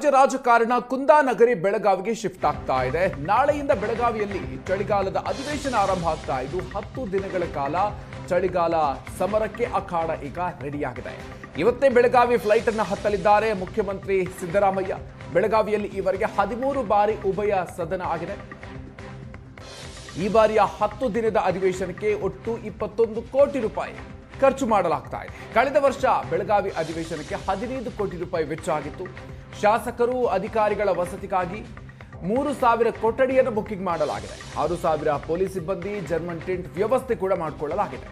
ರಾಜ್ಯ ರಾಜಕಾರಣ ಕುಂದಾನಗರಿ ಬೆಳಗಾವಿಗೆ ಶಿಫ್ಟ್ ಆಗ್ತಾ ಇದೆ. ನಾಳೆಯಿಂದ ಬೆಳಗಾವಿಯಲ್ಲಿ ಚಳಿಗಾಲದ ಅಧಿವೇಶನ ಆರಂಭ ಆಗ್ತಾ ಇದ್ದು 10 ದಿನಗಳ ಕಾಲ ಚಳಿಗಾಲ ಸಮರಕ್ಕೆ ಅಖಾಡ ಈಗ ರೆಡಿಯಾಗಿದೆ. ಇವತ್ತೇ ಬೆಳಗಾವಿ ಫ್ಲೈಟ್ ಅನ್ನು ಹತ್ತಲಿದ್ದಾರೆ ಮುಖ್ಯಮಂತ್ರಿ ಸಿದ್ದರಾಮಯ್ಯ. ಬೆಳಗಾವಿಯಲ್ಲಿ ಈವರೆಗೆ 13 ಬಾರಿ ಉಭಯ ಸದನ ಆಗಿದೆ. ಈ ಬಾರಿಯ 10 ದಿನದ ಅಧಿವೇಶನಕ್ಕೆ ಒಟ್ಟು 21 ಕೋಟಿ ರೂಪಾಯಿ ಖರ್ಚು ಮಾಡಲಾಗ್ತಾ ಇದೆ. ಕಳೆದ ವರ್ಷ ಬೆಳಗಾವಿ ಅಧಿವೇಶನಕ್ಕೆ 15 ಕೋಟಿ ರೂಪಾಯಿ ವೆಚ್ಚ ಆಗಿತ್ತು. ಶಾಸಕರು ಅಧಿಕಾರಿಗಳ ವಸತಿಗಾಗಿ 3,000 ಕೊಠಡಿಯನ್ನು ಬುಕ್ಕಿಂಗ್ ಮಾಡಲಾಗಿದೆ. 6,000 ಪೊಲೀಸ್ ಸಿಬ್ಬಂದಿ ಜರ್ಮನ್ ಟೆಂಟ್ ವ್ಯವಸ್ಥೆ ಕೂಡ ಮಾಡಿಕೊಳ್ಳಲಾಗಿದೆ.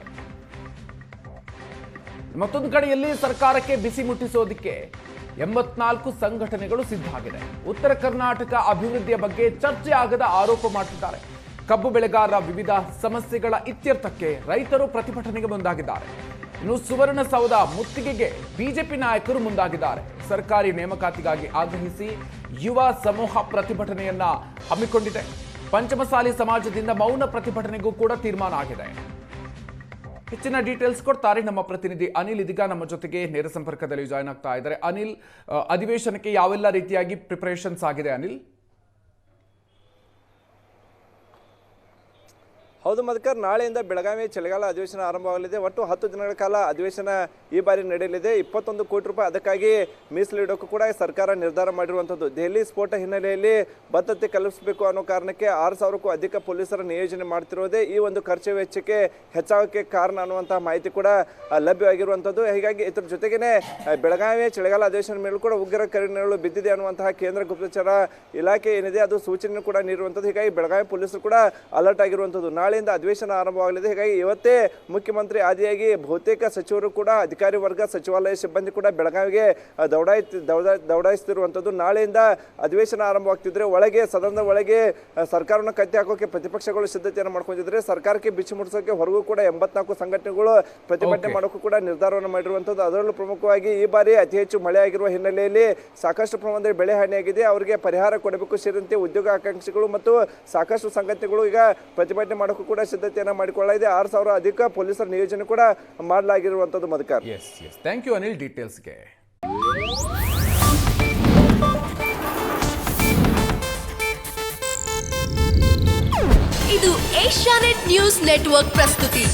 ಮತ್ತೊಂದು ಕಡೆಯಲ್ಲಿ ಸರ್ಕಾರಕ್ಕೆ ಬಿಸಿ ಮುಟ್ಟಿಸೋದಕ್ಕೆ 84 ಸಂಘಟನೆಗಳು ಸಿದ್ಧ ಆಗಿದೆ. ಉತ್ತರ ಕರ್ನಾಟಕ ಅಭಿವೃದ್ಧಿಯ ಬಗ್ಗೆ ಚರ್ಚೆ ಆಗದ ಆರೋಪ ಮಾಡುತ್ತಿದ್ದಾರೆ. ಕಬ್ಬು ಬೆಳೆಗಾರರ ವಿವಿಧ ಸಮಸ್ಯೆಗಳ ಇತ್ಯರ್ಥಕ್ಕೆ ರೈತರು ಪ್ರತಿಭಟನೆಗೆ ಮುಂದಾಗಿದ್ದಾರೆ. ಇನ್ನು ಸುವರ್ಣಸೌಧ ಮುತ್ತಿಗೆಗೆ ಬಿಜೆಪಿ ನಾಯಕರು ಮುಂದಾಗಿದ್ದಾರೆ. ಸರ್ಕಾರಿ ನೇಮಕಾತಿಗಾಗಿ ಆಗ್ರಹಿಸಿ ಯುವ ಸಮೂಹ ಪ್ರತಿಭಟನೆಯನ್ನ ಹಮ್ಮಿಕೊಂಡಿದೆ. ಪಂಚಮಸಾಲಿ ಸಮಾಜದಿಂದ ಮೌನ ಪ್ರತಿಭಟನೆಗೂ ಕೂಡ ತೀರ್ಮಾನ ಆಗಿದೆ. ಹೆಚ್ಚಿನ ಡೀಟೇಲ್ಸ್ ಕೊಡ್ತಾರೆ ನಮ್ಮ ಪ್ರತಿನಿಧಿ ಅನಿಲ್. ಇದೀಗ ನಮ್ಮ ಜೊತೆಗೆ ನೇರ ಸಂಪರ್ಕದಲ್ಲಿ ಜಾಯ್ನ್ ಆಗ್ತಾ ಇದ್ದಾರೆ. ಅನಿಲ್, ಅಧಿವೇಶನಕ್ಕೆ ಯಾವೆಲ್ಲ ರೀತಿಯಾಗಿ ಪ್ರಿಪರೇಷನ್ಸ್ ಆಗಿದೆ ಅನಿಲ್? ಹೌದು ಮಧುಕರ್, ನಾಳೆಯಿಂದ ಬೆಳಗಾವಿ ಚಳಿಗಾಲ ಅಧಿವೇಶನ ಆರಂಭವಾಗಲಿದೆ. ಒಟ್ಟು 10 ದಿನಗಳ ಕಾಲ ಅಧಿವೇಶನ ಈ ಬಾರಿ ನಡೆಯಲಿದೆ. 21 ಕೋಟಿ ರೂಪಾಯಿ ಅದಕ್ಕಾಗಿ ಮೀಸಲಿಡೋಕ್ಕೂ ಕೂಡ ಸರ್ಕಾರ ನಿರ್ಧಾರ ಮಾಡಿರುವಂಥದ್ದು. ದೆಹಲಿ ಸ್ಫೋಟ ಹಿನ್ನೆಲೆಯಲ್ಲಿ ಭದ್ರತೆ ಕಲ್ಪಿಸಬೇಕು ಅನ್ನೋ ಕಾರಣಕ್ಕೆ 6,000ಕ್ಕೂ ಅಧಿಕ ಪೊಲೀಸರ ನಿಯೋಜನೆ ಮಾಡ್ತಿರೋದೇ ಈ ಒಂದು ಖರ್ಚು ವೆಚ್ಚಕ್ಕೆ ಹೆಚ್ಚಾಗೋಕ್ಕೆ ಕಾರಣ ಅನ್ನುವಂತಹ ಮಾಹಿತಿ ಕೂಡ ಲಭ್ಯವಾಗಿರುವಂಥದ್ದು. ಹೀಗಾಗಿ ಇದ್ರ ಜೊತೆಗೇನೆ ಬೆಳಗಾವಿ ಚಳಿಗಾಲ ಅಧಿವೇಶನ ಮೇಲೂ ಕೂಡ ಉಗ್ರ ಕರೆಗಳು ಬಿದ್ದಿದೆ ಅನ್ನುವಂತಹ ಕೇಂದ್ರ ಗುಪ್ತಚರ ಇಲಾಖೆ ಏನಿದೆ ಅದು ಸೂಚನೆ ಕೂಡ ನೀಡಿರುವಂಥದ್ದು. ಹೀಗಾಗಿ ಬೆಳಗಾವಿ ಪೊಲೀಸರು ಕೂಡ ಅಲರ್ಟ್ ಆಗಿರುವಂಥದ್ದು. ನಾಳೆಯಿಂದ ಅಧಿವೇಶನ ಆರಂಭವಾಗಲಿದೆ. ಹೀಗಾಗಿ ಇವತ್ತೇ ಮುಖ್ಯಮಂತ್ರಿ ಆದಿಯಾಗಿ ಬಹುತೇಕ ಸಚಿವರು ಕೂಡ ಅಧಿಕಾರಿ ವರ್ಗ ಸಚಿವಾಲಯ ಸಿಬ್ಬಂದಿ ಕೂಡ ಬೆಳಗಾವಿಗೆ ದೌಡಾಯಿಸ್ತಿರುವಂಥದ್ದು. ನಾಳೆಯಿಂದ ಅಧಿವೇಶನ ಆರಂಭವಾಗ್ತಿದ್ರೆ ಸದನದ ಒಳಗೆ ಸರ್ಕಾರವನ್ನು ಕತ್ತಿ ಹಾಕೋಕೆ ಪ್ರತಿಪಕ್ಷಗಳು ಸಿದ್ಧತೆಯನ್ನು ಮಾಡ್ಕೊಂಡಿದ್ರೆ ಸರ್ಕಾರಕ್ಕೆ ಬಿಚ್ಚಿ ಮುಟ್ಟಿಸೋಕೆ ಹೊರಗೂ ಕೂಡ 84 ಸಂಘಟನೆಗಳು ಪ್ರತಿಭಟನೆ ಮಾಡೋಕ್ಕೂ ಕೂಡ ನಿರ್ಧಾರವನ್ನು ಮಾಡಿರುವಂಥದ್ದು. ಅದರಲ್ಲೂ ಪ್ರಮುಖವಾಗಿ ಈ ಬಾರಿ ಅತಿ ಹೆಚ್ಚು ಮಳೆ ಆಗಿರುವ ಹಿನ್ನೆಲೆಯಲ್ಲಿ ಸಾಕಷ್ಟು ಪ್ರಮಾಣದಲ್ಲಿ ಬೆಳೆ ಹಾನಿಯಾಗಿದೆ. ಅವರಿಗೆ ಪರಿಹಾರ ಕೊಡಬೇಕು ಸೇರಿದಂತೆ ಉದ್ಯೋಗ ಆಕಾಂಕ್ಷಿಗಳು ಮತ್ತು ಸಾಕಷ್ಟು ಸಂಘಟನೆಗಳು ಈಗ ಪ್ರತಿಭಟನೆ ಮಾಡೋಕ್ಕೂ ಕೂಡ ಸಿದ್ಧತೆಯನ್ನು ಮಾಡಿಕೊಳ್ಳಲಾಗಿದೆ. 6,000 ಅಧಿಕ ಪೊಲೀಸರ ನಿಯೋಜನೆ ಕೂಡ ಮಾಡಲಾಗಿರುವಂಥದ್ದು. ಮಧುಕರ್, ಥ್ಯಾಂಕ್ ಯು ಅನಿಲ್ ಡೀಟೇಲ್ಸ್ಗೆ. ಇದು ಏಷ್ಯಾನೆಟ್ ನ್ಯೂಸ್ ನೆಟ್ವರ್ಕ್ ಪ್ರಸ್ತುತಿ.